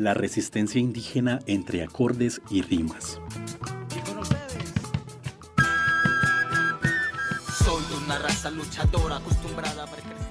La resistencia indígena entre acordes y rimas. Y con ustedes, soy una raza luchadora acostumbrada a ver crecer.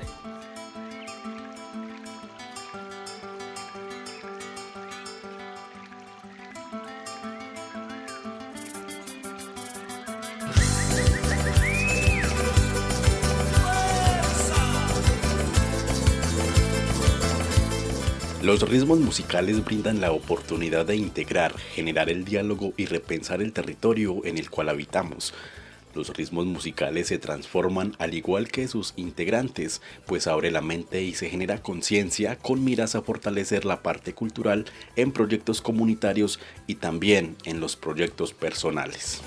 Los ritmos musicales brindan la oportunidad de integrar, generar el diálogo y repensar el territorio en el cual habitamos. Los ritmos musicales se transforman al igual que sus integrantes, pues abre la mente y se genera conciencia con miras a fortalecer la parte cultural en proyectos comunitarios y también en los proyectos personales.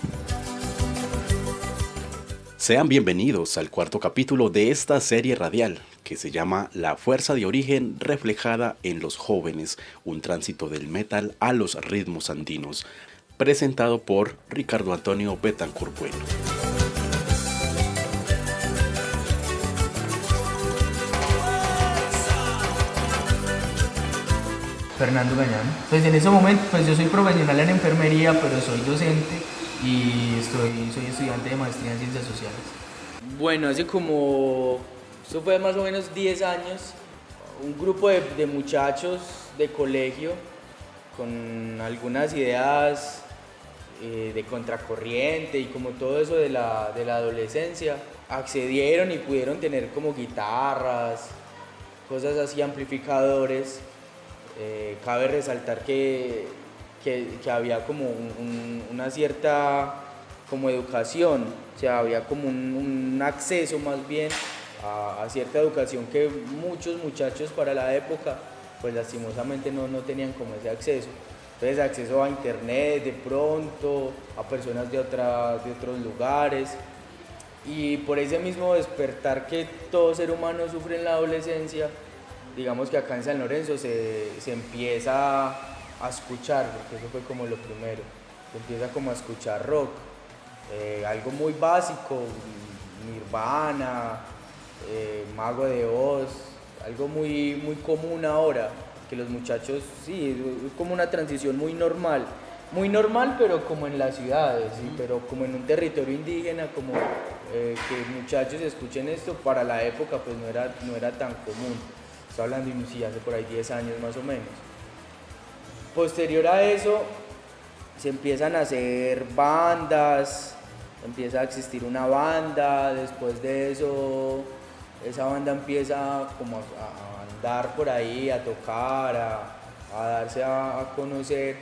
Sean bienvenidos al cuarto capítulo de esta serie radial, que se llama La fuerza de origen reflejada en los jóvenes, un tránsito del metal a los ritmos andinos, presentado por Ricardo Antonio Betancourt Bueno. Fernando Gañán. Pues en ese momento, pues yo soy profesional en enfermería, pero soy docente y soy estudiante de maestría en ciencias sociales. Bueno, eso fue más o menos 10 años, un grupo de muchachos de colegio con algunas ideas de contracorriente y como todo eso de la adolescencia, accedieron y pudieron tener como guitarras, cosas así, amplificadores. Cabe resaltar que había como una cierta como educación, o sea, había como un acceso más bien a cierta educación que muchos muchachos para la época pues lastimosamente no tenían como ese acceso. Entonces acceso a internet de pronto, a personas de otros lugares, y por ese mismo despertar que todo ser humano sufre en la adolescencia, digamos que acá en San Lorenzo se empieza a escuchar, porque eso fue como lo primero, se empieza como a escuchar rock, algo muy básico, Nirvana, Mago de Oz, algo muy, muy común ahora, que los muchachos, sí, es como una transición muy normal, pero como en las ciudades, ¿sí? Pero como en un territorio indígena, como que muchachos escuchen esto, para la época pues no era tan común. Estoy hablando de sí, hace por ahí 10 años más o menos. Posterior a eso, se empiezan a hacer bandas, empieza a existir una banda, después de eso, esa banda empieza como a andar por ahí, a tocar, a darse a conocer,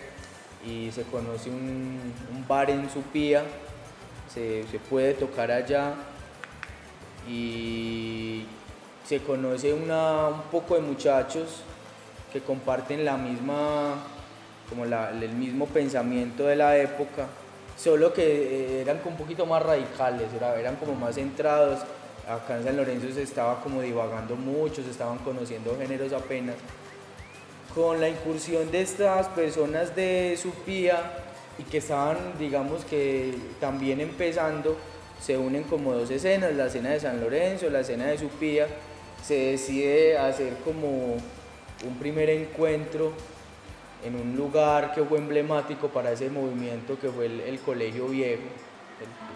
y se conoce un bar en Supía, se puede tocar allá, y se conoce un poco de muchachos que comparten la misma, como el mismo pensamiento de la época, solo que eran un poquito más radicales, eran como más centrados. Acá en San Lorenzo se estaba como divagando mucho, se estaban conociendo géneros apenas. Con la incursión de estas personas de Supía y que estaban, digamos que también empezando, se unen como dos escenas, la escena de San Lorenzo, la escena de Supía. Se decide hacer como un primer encuentro en un lugar que fue emblemático para ese movimiento, que fue el Colegio Viejo,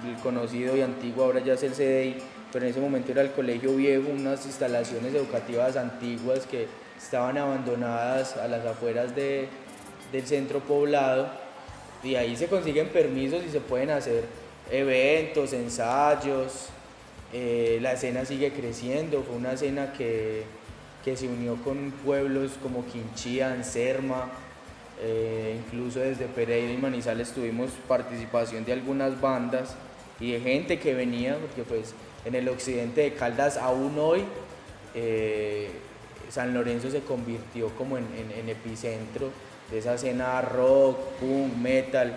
el conocido y antiguo, ahora ya es el CDI, pero en ese momento era el Colegio Viejo, unas instalaciones educativas antiguas que estaban abandonadas a las afueras del centro poblado, y ahí se consiguen permisos y se pueden hacer eventos, ensayos. La escena sigue creciendo, fue una escena que se unió con pueblos como Quinchía, Anserma, incluso desde Pereira y Manizales tuvimos participación de algunas bandas y de gente que venía, porque pues en el occidente de Caldas aún hoy San Lorenzo se convirtió como en epicentro de esa escena rock, punk, metal,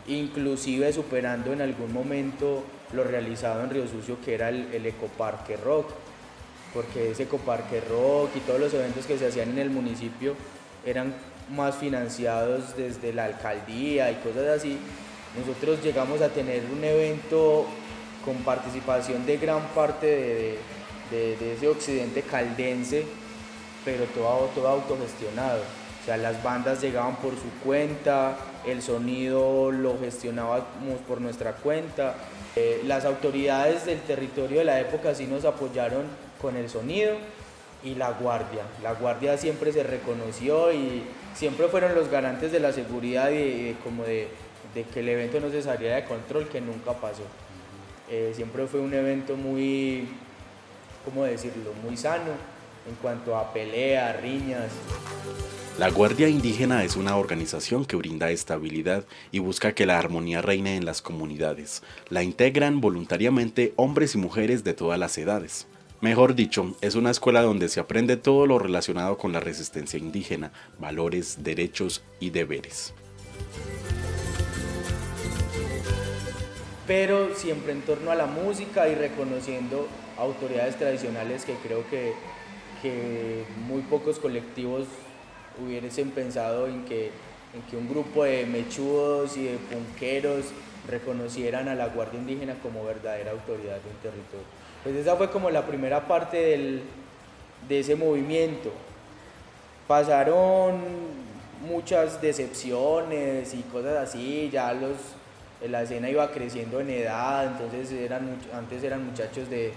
inclusive superando en algún momento lo realizado en Río Sucio, que era el Ecoparque Rock, porque ese Ecoparque Rock y todos los eventos que se hacían en el municipio eran más financiados desde la alcaldía y cosas así. Nosotros llegamos a tener un evento con participación de gran parte de ese occidente caldense, pero todo autogestionado. O sea, las bandas llegaban por su cuenta, el sonido lo gestionábamos por nuestra cuenta. Las autoridades del territorio de la época sí nos apoyaron con el sonido, y la guardia siempre se reconoció y siempre fueron los garantes de la seguridad y como de que el evento no se saliera de control, que nunca pasó. Siempre fue un evento muy, ¿cómo decirlo?, muy sano en cuanto a peleas, riñas. La Guardia Indígena es una organización que brinda estabilidad y busca que la armonía reine en las comunidades. La integran voluntariamente hombres y mujeres de todas las edades. Mejor dicho, es una escuela donde se aprende todo lo relacionado con la resistencia indígena, valores, derechos y deberes. Pero siempre en torno a la música y reconociendo autoridades tradicionales que creo que muy pocos colectivos hubiesen pensado en que un grupo de mechudos y de punqueros reconocieran a la Guardia Indígena como verdadera autoridad de un territorio. Pues esa fue como la primera parte de ese movimiento. Pasaron muchas decepciones y cosas así, ya la escena iba creciendo en edad, entonces antes eran muchachos de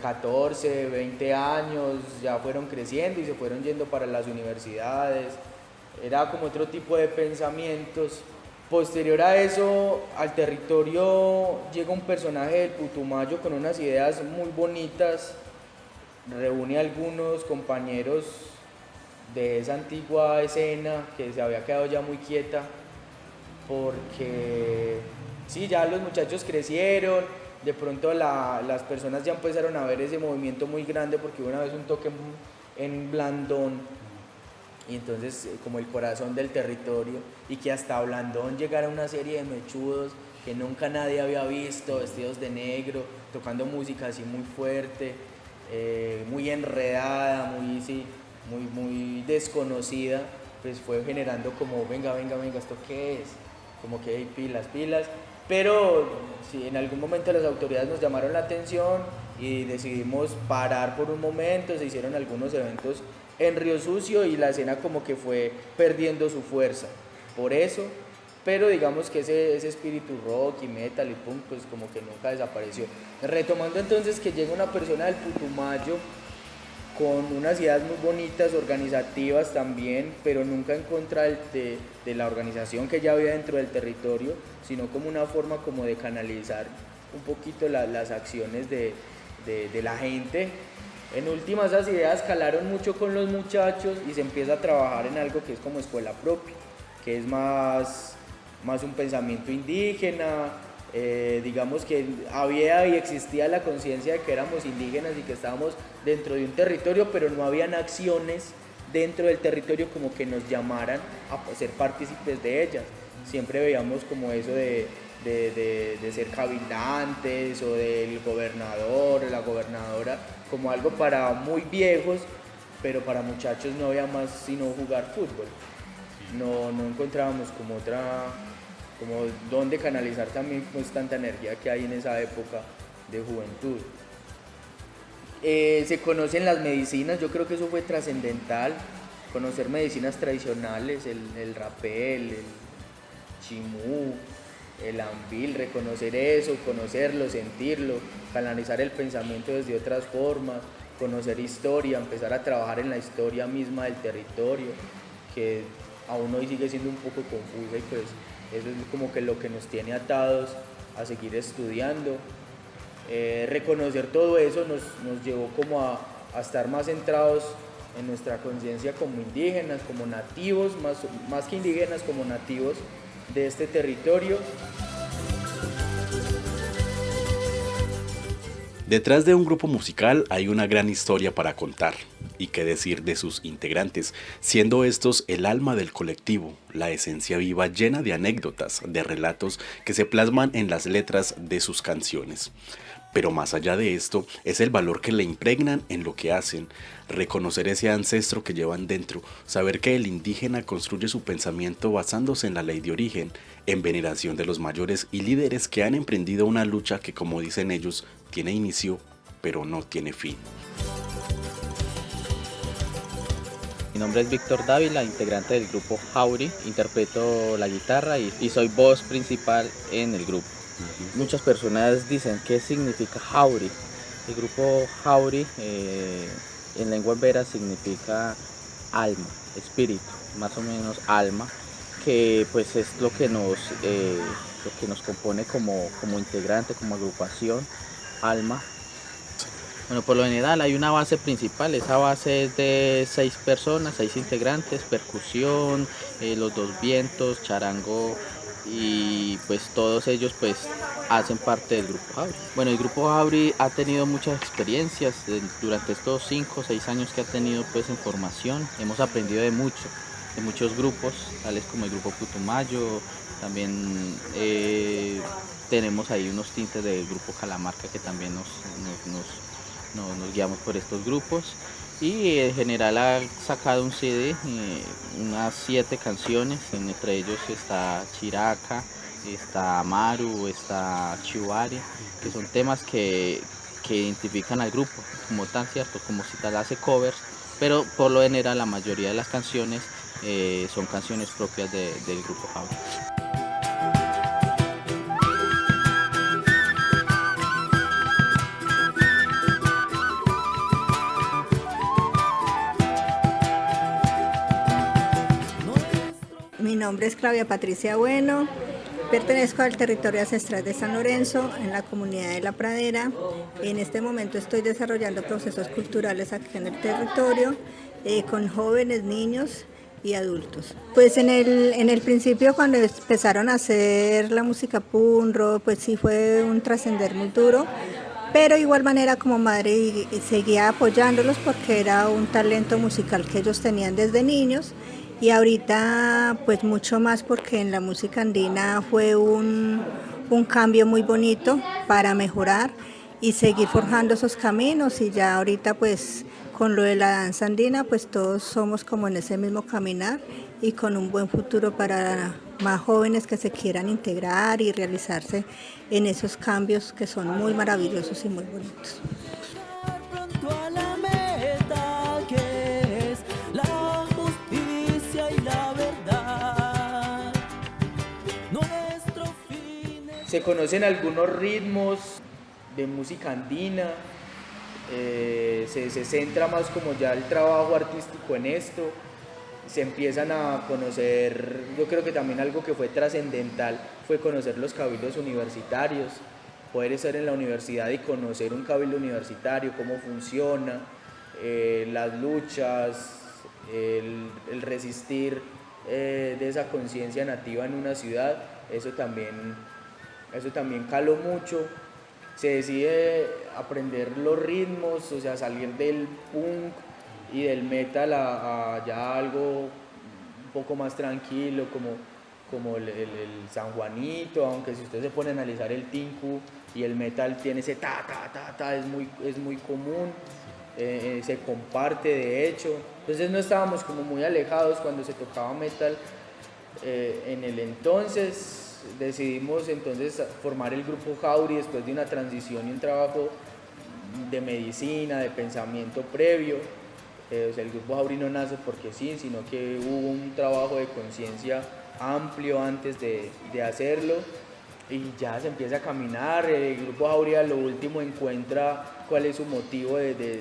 14, 20 años, ya fueron creciendo y se fueron yendo para las universidades, era como otro tipo de pensamientos. Posterior a eso, al territorio llega un personaje del Putumayo con unas ideas muy bonitas, reúne a algunos compañeros de esa antigua escena que se había quedado ya muy quieta, porque sí, ya los muchachos crecieron, de pronto las personas ya empezaron a ver ese movimiento muy grande porque una vez un toque en Blandón, y entonces como el corazón del territorio, y que hasta Blandón llegara una serie de mechudos que nunca nadie había visto, vestidos de negro, tocando música así muy fuerte, muy enredada, muy desconocida, pues fue generando como venga, ¿esto qué es? Como que hay pilas, pero sí, en algún momento las autoridades nos llamaron la atención y decidimos parar por un momento, se hicieron algunos eventos en Río Sucio y la escena como que fue perdiendo su fuerza, por eso, pero digamos que ese espíritu rock y metal y punk pues como que nunca desapareció. Retomando entonces que llega una persona del Putumayo con unas ideas muy bonitas, organizativas también, pero nunca en contra de la organización que ya había dentro del territorio, sino como una forma como de canalizar un poquito las acciones de la gente. En últimas, esas ideas calaron mucho con los muchachos y se empieza a trabajar en algo que es como escuela propia, que es más un pensamiento indígena. Digamos que había y existía la conciencia de que éramos indígenas y que estábamos dentro de un territorio, pero no habían acciones dentro del territorio como que nos llamaran a ser partícipes de ellas. Siempre veíamos como eso de ser cabildantes o del gobernador o la gobernadora como algo para muy viejos, pero para muchachos no había más sino jugar fútbol. No encontrábamos como dónde canalizar también pues tanta energía que hay en esa época de juventud. Se conocen las medicinas, yo creo que eso fue trascendental, conocer medicinas tradicionales, el rapel, el chimú, el ambil, reconocer eso, conocerlo, sentirlo, canalizar el pensamiento desde otras formas, conocer historia, empezar a trabajar en la historia misma del territorio, que aún hoy sigue siendo un poco confusa y pues eso es como que lo que nos tiene atados a seguir estudiando. Reconocer todo eso nos llevó como a estar más centrados en nuestra conciencia como indígenas, como nativos, más que indígenas, como nativos de este territorio. Detrás de un grupo musical hay una gran historia para contar, y qué decir de sus integrantes, siendo estos el alma del colectivo, la esencia viva llena de anécdotas, de relatos que se plasman en las letras de sus canciones. Pero más allá de esto, es el valor que le impregnan en lo que hacen, reconocer ese ancestro que llevan dentro, saber que el indígena construye su pensamiento basándose en la ley de origen, en veneración de los mayores y líderes que han emprendido una lucha que, como dicen ellos, tiene inicio, pero no tiene fin. Mi nombre es Víctor Dávila, integrante del grupo Jauri, interpreto la guitarra y soy voz principal en el grupo. Muchas personas dicen qué significa Jauri. El grupo Jauri en lengua embera significa alma, espíritu, más o menos alma, que pues es lo que nos compone como integrante, como agrupación, alma. Bueno, por lo general hay una base principal, esa base es de 6 personas, 6 integrantes, percusión, los 2 vientos, charango y pues todos ellos pues hacen parte del grupo Jauri. Bueno, el grupo Jauri ha tenido muchas experiencias durante estos 5 o 6 años que ha tenido pues en formación, hemos aprendido de muchos grupos, tales como el grupo Putumayo, también tenemos ahí unos tintes del grupo Calamarca que también nos guiamos por estos grupos y en general ha sacado un CD, unas 7 canciones, entre ellos está Chiraca, está Amaru, está Chihuari, que son temas que identifican al grupo como tan, cierto, como si tal hace covers, pero por lo general la mayoría de las canciones son canciones propias del grupo Jauri. Mi nombre es Claudia Patricia Bueno, pertenezco al territorio ancestral de San Lorenzo, en la comunidad de La Pradera. En este momento estoy desarrollando procesos culturales aquí en el territorio, con jóvenes, niños y adultos. Pues en el principio, cuando empezaron a hacer la música punk rock, pues sí fue un trascender muy duro, pero de igual manera como madre y seguía apoyándolos porque era un talento musical que ellos tenían desde niños. Y ahorita pues mucho más porque en la música andina fue un cambio muy bonito para mejorar y seguir forjando esos caminos, y ya ahorita pues con lo de la danza andina pues todos somos como en ese mismo caminar y con un buen futuro para más jóvenes que se quieran integrar y realizarse en esos cambios que son muy maravillosos y muy bonitos. Se conocen algunos ritmos de música andina, se centra más como ya el trabajo artístico en esto, se empiezan a conocer, yo creo que también algo que fue trascendental fue conocer los cabildos universitarios, poder estar en la universidad y conocer un cabildo universitario, cómo funciona, las luchas, el resistir de esa conciencia nativa en una ciudad, eso también caló mucho. Se decide aprender los ritmos, o sea, salir del punk y del metal a ya algo un poco más tranquilo, como el San Juanito, aunque si ustedes se ponen a analizar el tinku y el metal tiene ese ta, ta, ta, ta, es muy común, se comparte de hecho. Entonces no estábamos como muy alejados cuando se tocaba metal en el entonces. Decidimos entonces formar el grupo Jauri después de una transición y un trabajo de medicina, de pensamiento previo. O sea, el grupo Jauri no nace porque sí, sino que hubo un trabajo de conciencia amplio antes de hacerlo y ya se empieza a caminar. El grupo Jauri a lo último encuentra cuál es su motivo de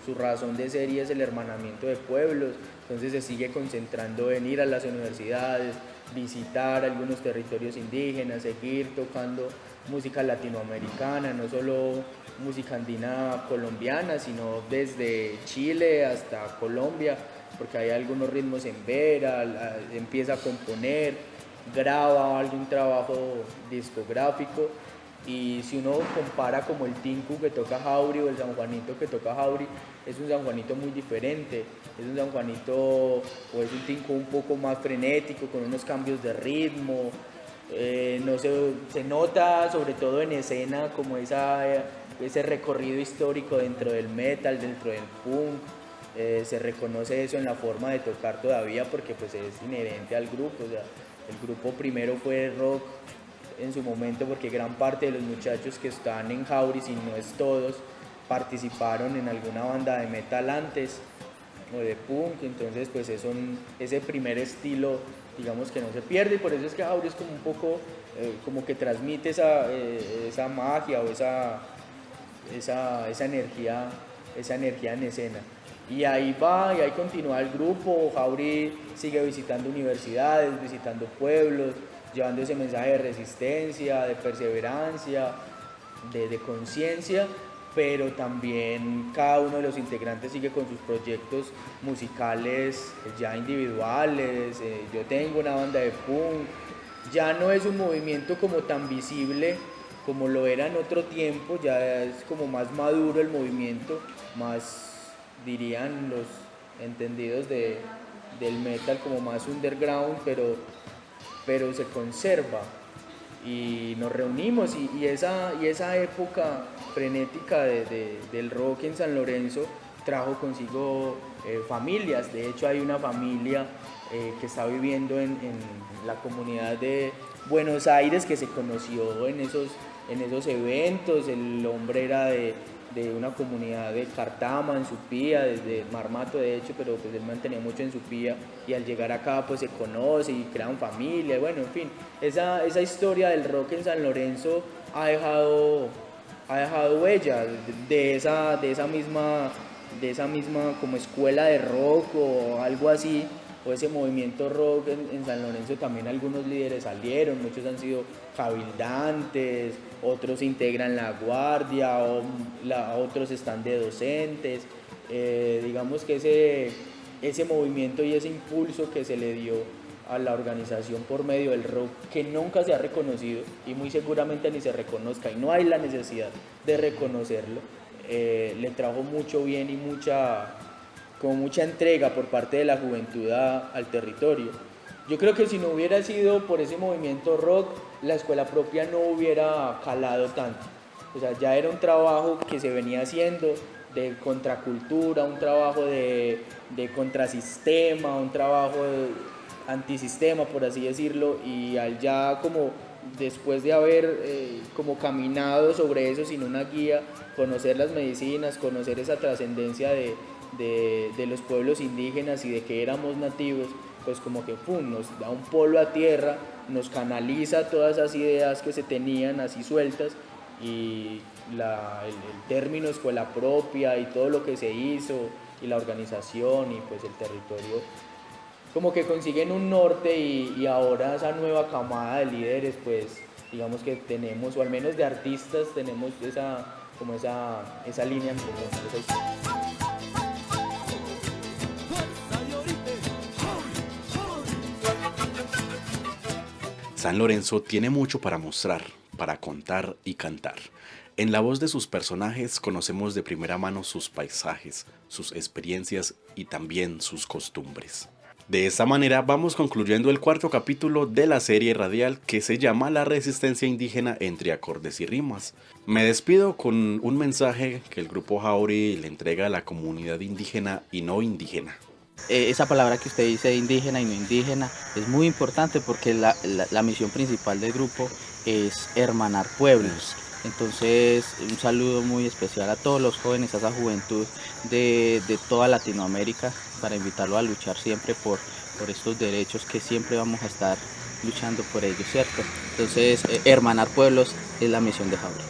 su razón de ser, y es el hermanamiento de pueblos. Entonces se sigue concentrando en ir a las universidades, visitar algunos territorios indígenas, seguir tocando música latinoamericana, no solo música andina colombiana, sino desde Chile hasta Colombia, porque hay algunos ritmos en vera, empieza a componer, graba algún trabajo discográfico. Y si uno compara como el tinku que toca Jauri o el San Juanito que toca Jauri, es un San Juanito muy diferente, es un San Juanito o es un tinku un poco más frenético, con unos cambios de ritmo, no se nota sobre todo en escena como ese recorrido histórico dentro del metal, dentro del punk, se reconoce eso en la forma de tocar todavía porque pues es inherente al grupo. O sea, el grupo primero fue rock en su momento porque gran parte de los muchachos que están en Jauri, si no es todos, participaron en alguna banda de metal antes. o de punk, entonces pues ese primer estilo, digamos que no se pierde, y por eso es que Hauri es como un poco, como que transmite esa magia o esa energía en escena. Y ahí va, y ahí continúa el grupo. Hauri sigue visitando universidades, visitando pueblos, llevando ese mensaje de resistencia, de perseverancia, de conciencia, pero también cada uno de los integrantes sigue con sus proyectos musicales ya individuales. Yo tengo una banda de punk, ya no es un movimiento como tan visible como lo era en otro tiempo, ya es como más maduro el movimiento, más dirían los entendidos del metal como más underground, pero se conserva. Y nos reunimos y esa época frenética del rock en San Lorenzo trajo consigo familias. De hecho hay una familia que está viviendo en la comunidad de Buenos Aires, que se conoció en esos eventos. El hombre era de una comunidad de Cartama, en Supía, desde Marmato de hecho, pero pues él mantenía mucho en Supía, y al llegar acá pues se conoce y crean familia. Bueno, en fin, esa historia del rock en San Lorenzo ha dejado huella de esa misma como escuela de rock o algo así, o ese movimiento rock en San Lorenzo. También algunos líderes salieron, muchos han sido cabildantes, otros integran la guardia, otros están de docentes. Digamos que ese movimiento y ese impulso que se le dio a la organización por medio del rock, que nunca se ha reconocido y muy seguramente ni se reconozca, y no hay la necesidad de reconocerlo, le trajo mucho bien y mucha entrega por parte de la juventud al territorio. Yo creo que si no hubiera sido por ese movimiento rock, la escuela propia no hubiera calado tanto. O sea, ya era un trabajo que se venía haciendo de contracultura, un trabajo de contrasistema, un trabajo de antisistema, por así decirlo, y al ya como después de haber como caminado sobre eso sin una guía, conocer las medicinas, conocer esa trascendencia de los pueblos indígenas y de que éramos nativos, pues como que nos da un polo a tierra, nos canaliza todas esas ideas que se tenían así sueltas, y el término escuela propia y todo lo que se hizo y la organización y pues el territorio como que consiguen un norte, y ahora esa nueva camada de líderes, pues digamos que tenemos, o al menos de artistas, tenemos esa línea en común. San Lorenzo tiene mucho para mostrar, para contar y cantar. En la voz de sus personajes conocemos de primera mano sus paisajes, sus experiencias y también sus costumbres. De esta manera vamos concluyendo el cuarto capítulo de la serie radial que se llama La resistencia indígena entre acordes y rimas. Me despido con un mensaje que el grupo Hauri le entrega a la comunidad indígena y no indígena. Esa palabra que usted dice, indígena y no indígena, es muy importante porque la misión principal del grupo es hermanar pueblos. Entonces, un saludo muy especial a todos los jóvenes, a esa juventud de toda Latinoamérica, para invitarlo a luchar siempre por estos derechos que siempre vamos a estar luchando por ellos, ¿cierto? Entonces, hermanar pueblos es la misión de Hauri.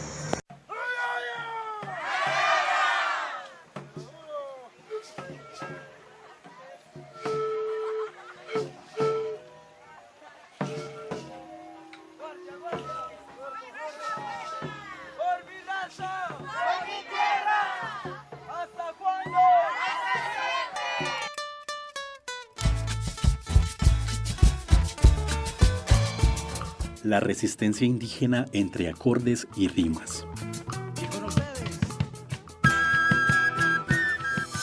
La resistencia indígena entre acordes y rimas.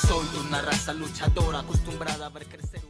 Soy una raza luchadora acostumbrada a ver crecer